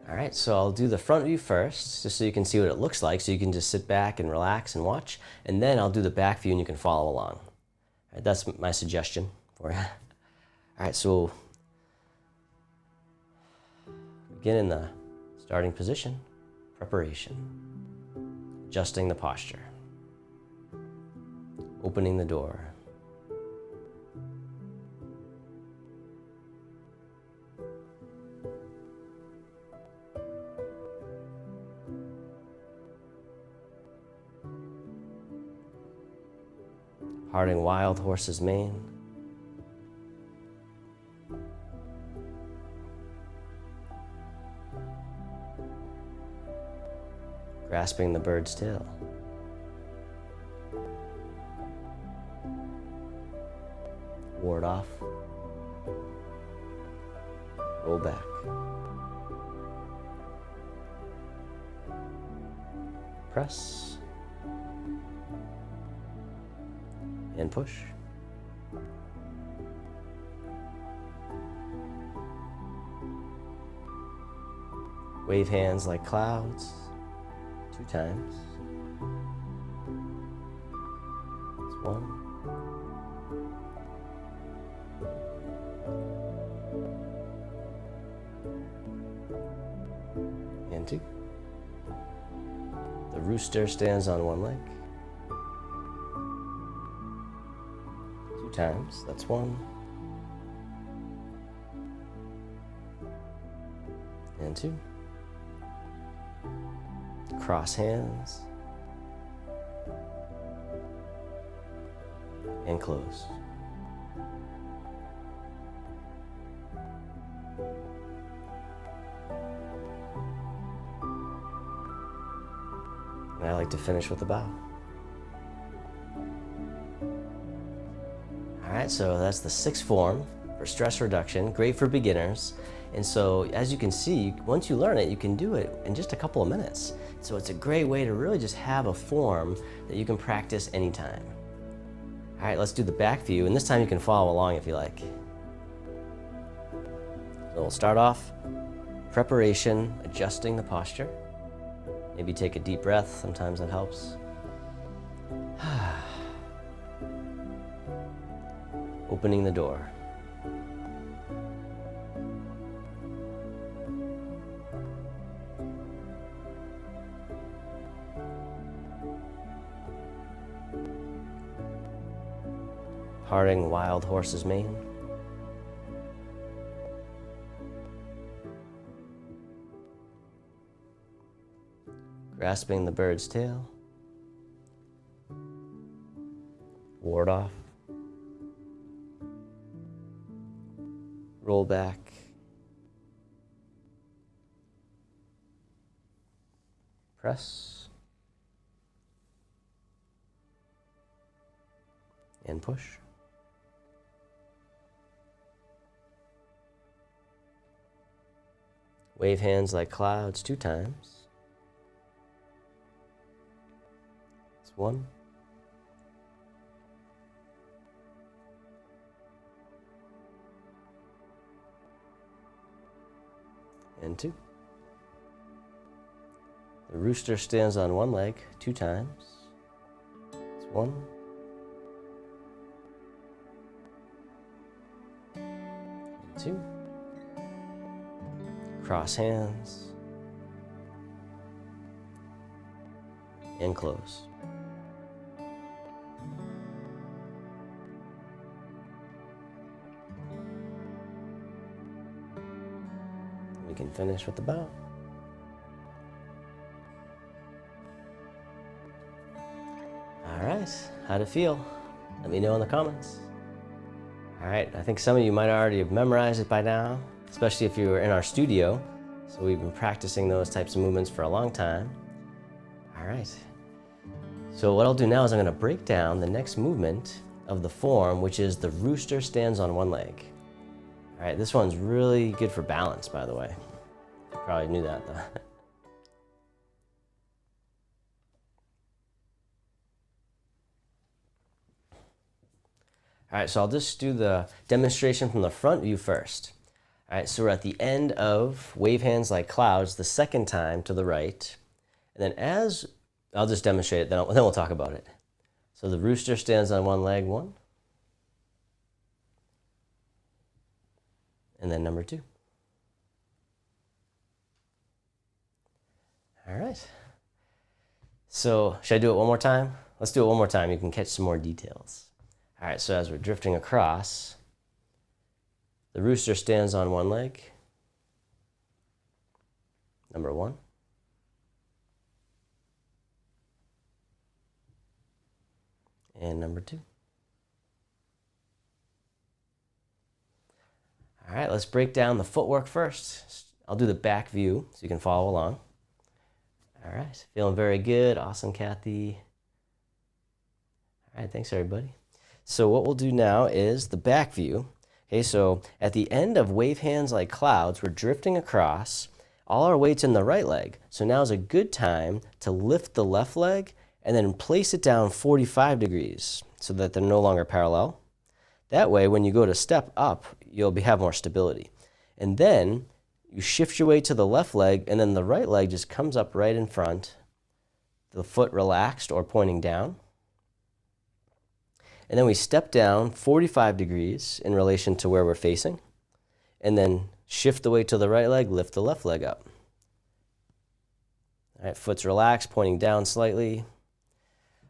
All right, so I'll do the front view first, just so you can see what it looks like, so you can just sit back and relax and watch, and then I'll do the back view and you can follow along. All right, that's my suggestion for you. All right, so begin in the starting position, preparation, adjusting the posture, opening the door. Parting wild horse's mane. Grasping the bird's tail. Ward off. Roll back. Press. And push. Wave hands like clouds 2 times. That's 1. And 2. The rooster stands on 1 leg. 2 times, that's 1. And 2. Cross hands. And close. And I like to finish with a bow. All right, so that's the 6th form for stress reduction, great for beginners. And so as you can see, once you learn it, you can do it in just a couple of minutes. So it's a great way to really just have a form that you can practice anytime. All right, let's do the back view, and this time you can follow along if you like. So we'll start off, preparation, adjusting the posture. Maybe take a deep breath, sometimes that helps. Opening the door. Parting wild horse's mane. Grasping the bird's tail. Ward off. Roll back. Press. And push. Wave hands like clouds 2 times. It's 1. And 2. The rooster stands on 1 leg 2 times. It's 1. And 2. Cross hands. And close. We can finish with the bow. All right, how'd it feel? Let me know in the comments. All right, I think some of you might already have memorized it by now, especially if you were in our studio. So we've been practicing those types of movements for a long time. All right. So what I'll do now is I'm going to break down the next movement of the form, which is the rooster stands on 1 leg. All right, this one's really good for balance, by the way. You probably knew that, though. All right, so I'll just do the demonstration from the front view first. All All right, so we're at the end of wave hands like clouds the second time to the right. And then I'll just demonstrate it, then we'll talk about it. So the rooster stands on one leg, 1. And then number 2. All right. So should I do it one more time? Let's do it one more time. You can catch some more details. All right, so as we're drifting across, the rooster stands on one leg, number 1. And number 2. All right, let's break down the footwork first. I'll do the back view so you can follow along. All right, feeling very good. Awesome, Kathy. All right, thanks everybody. So what we'll do now is the back view. Okay, so at the end of wave hands like clouds, we're drifting across, all our weight's in the right leg. So now is a good time to lift the left leg and then place it down 45 degrees so that they're no longer parallel. That way, when you go to step up, you'll have more stability. And then you shift your weight to the left leg, and then the right leg just comes up right in front, the foot relaxed or pointing down. And then we step down 45 degrees in relation to where we're facing, and then shift the weight to the right leg, lift the left leg up. All right, foot's relaxed, pointing down slightly.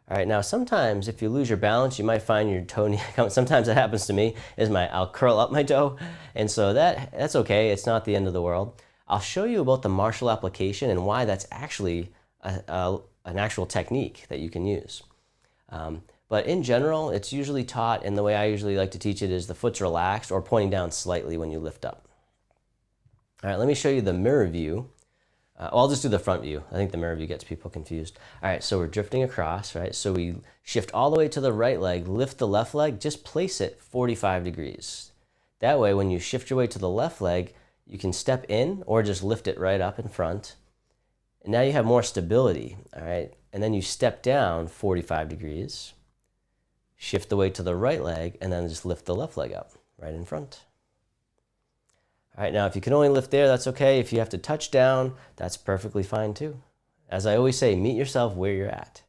All right, now sometimes if you lose your balance, you might find your toe, sometimes it happens to me, I'll curl up my toe, and so that's okay, it's not the end of the world. I'll show you about the martial application and why that's actually an actual technique that you can use. But in general, it's usually taught, and the way I usually like to teach it is the foot's relaxed or pointing down slightly when you lift up. All right, let me show you the mirror view. I'll just do the front view. I think the mirror view gets people confused. All right, so we're drifting across, right? So we shift all the way to the right leg, lift the left leg, just place it 45 degrees. That way, when you shift your weight to the left leg, you can step in or just lift it right up in front. And now you have more stability, all right? And then you step down 45 degrees, shift the weight to the right leg, and then just lift the left leg up right in front. All right, now if you can only lift there, that's okay. If you have to touch down, that's perfectly fine too. As I always say, meet yourself where you're at.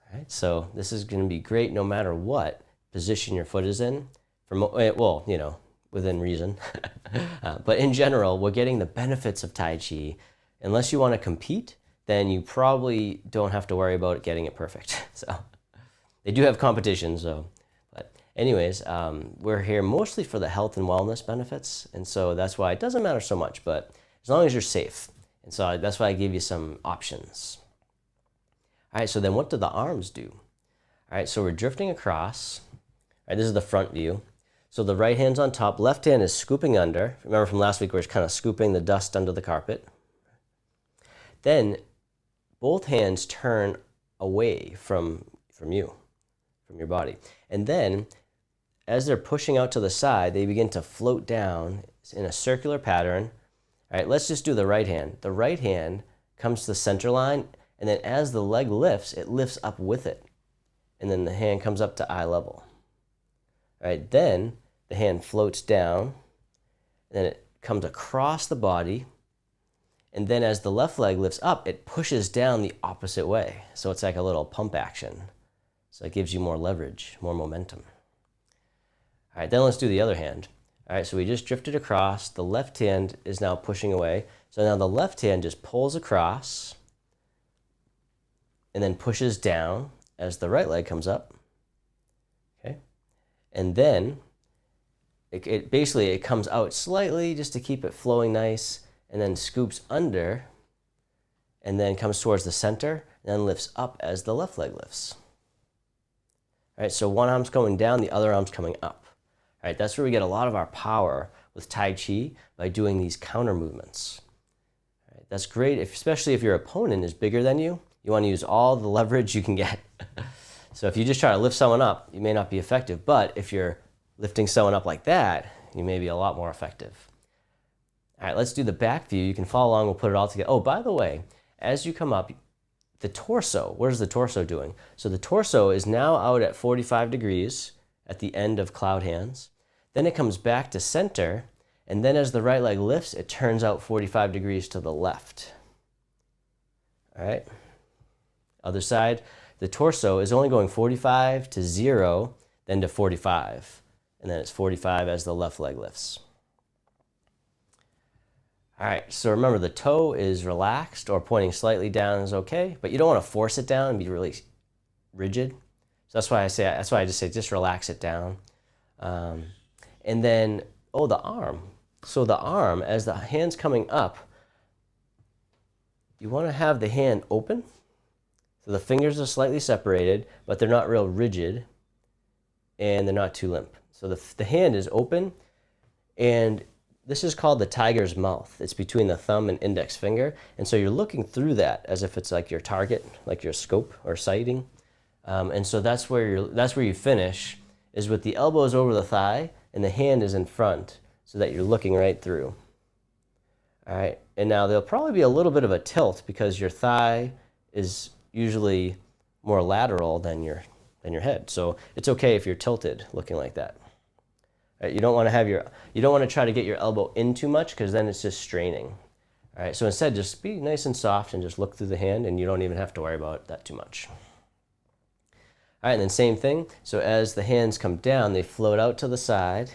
All right, so this is going to be great no matter what position your foot is in. Well, you know, within reason. But in general, we're getting the benefits of Tai Chi. Unless you want to compete, then you probably don't have to worry about getting it perfect. So they do have competitions, though. Anyways, we're here mostly for the health and wellness benefits, and so that's why it doesn't matter so much, but as long as you're safe. And so that's why I gave you some options. All right, so then what do the arms do? All right, so we're drifting across. All right, this is the front view. So the right hand's on top, left hand is scooping under. Remember from last week where it's kind of scooping the dust under the carpet. Then both hands turn away from you, from your body. And then as they're pushing out to the side, they begin to float down in a circular pattern. All right, let's just do the right hand. The right hand comes to the center line, and then as the leg lifts, it lifts up with it. And then the hand comes up to eye level. All right, then the hand floats down, and then it comes across the body, and then as the left leg lifts up, it pushes down the opposite way. So it's like a little pump action. So it gives you more leverage, more momentum. All right, then let's do the other hand. All right, so we just drifted across. The left hand is now pushing away. So now the left hand just pulls across and then pushes down as the right leg comes up. Okay, and then it basically comes out slightly just to keep it flowing nice, and then scoops under, and then comes towards the center, and then lifts up as the left leg lifts. All right, so one arm's going down, the other arm's coming up. All right, that's where we get a lot of our power with Tai Chi, by doing these counter movements. All right, that's great, especially if your opponent is bigger than you. You want to use all the leverage you can get. So if you just try to lift someone up, you may not be effective. But if you're lifting someone up like that, you may be a lot more effective. All right, let's do the back view. You can follow along. We'll put it all together. Oh, by the way, as you come up, the torso, what is the torso doing? So the torso is now out at 45 degrees at the end of cloud hands. Then it comes back to center, And then as the right leg lifts, it turns out 45 degrees to the left. All right. Other side, the torso is only going 45 to 0, then to 45. And then it's 45 as the left leg lifts. All right, so remember the toe is relaxed or pointing slightly down is okay, but you don't want to force it down and be really rigid. So that's why I just say just relax it down. And then, the arm. So the arm, as the hand's coming up, you want to have the hand open. So the fingers are slightly separated, but they're not real rigid, and they're not too limp. So the hand is open, and this is called the tiger's mouth. It's between the thumb and index finger. And so you're looking through that as if it's like your target, like your scope or sighting. And so that's where you finish, is with the elbows over the thigh and the hand is in front so that you're looking right through. All right, and now there'll probably be a little bit of a tilt because your thigh is usually more lateral than your head. So it's okay if you're tilted looking like that. Right, you don't want to try to get your elbow in too much because then it's just straining. All right, so instead just be nice and soft and just look through the hand, and you don't even have to worry about that too much. All right, and then same thing. So as the hands come down, they float out to the side.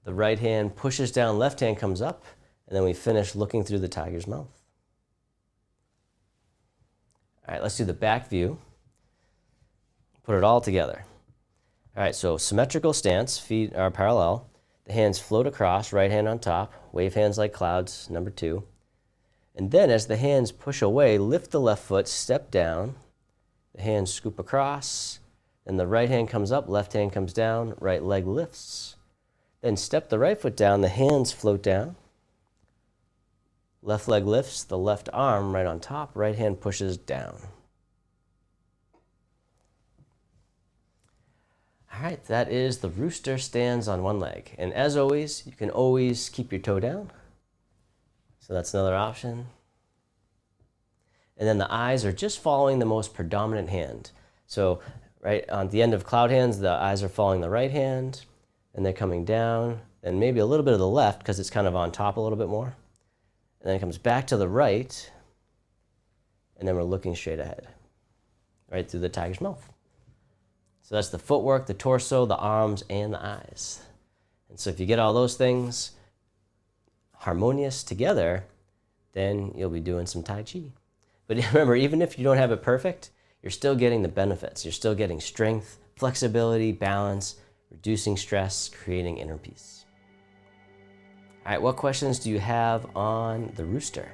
The right hand pushes down, left hand comes up, and then we finish looking through the tiger's mouth. All right, let's do the back view. Put it all together. All right, so symmetrical stance, feet are parallel. The hands float across, right hand on top, wave hands like clouds, number 2. And then as the hands push away, lift the left foot, step down. The hands scoop across, and the right hand comes up, left hand comes down, right leg lifts. Then step the right foot down, the hands float down. Left leg lifts, the left arm right on top, right hand pushes down. All right, that is the rooster stands on one leg. And as always, you can always keep your toe down. So that's another option. And then the eyes are just following the most predominant hand. So right on the end of cloud hands, the eyes are following the right hand, and they're coming down, and maybe a little bit of the left because it's kind of on top a little bit more. And then it comes back to the right, and then we're looking straight ahead, right through the tiger's mouth. So that's the footwork, the torso, the arms, and the eyes. And so if you get all those things harmonious together, then you'll be doing some Tai Chi. But remember, even if you don't have it perfect, you're still getting the benefits. You're still getting strength, flexibility, balance, reducing stress, creating inner peace. All right, what questions do you have on the rooster?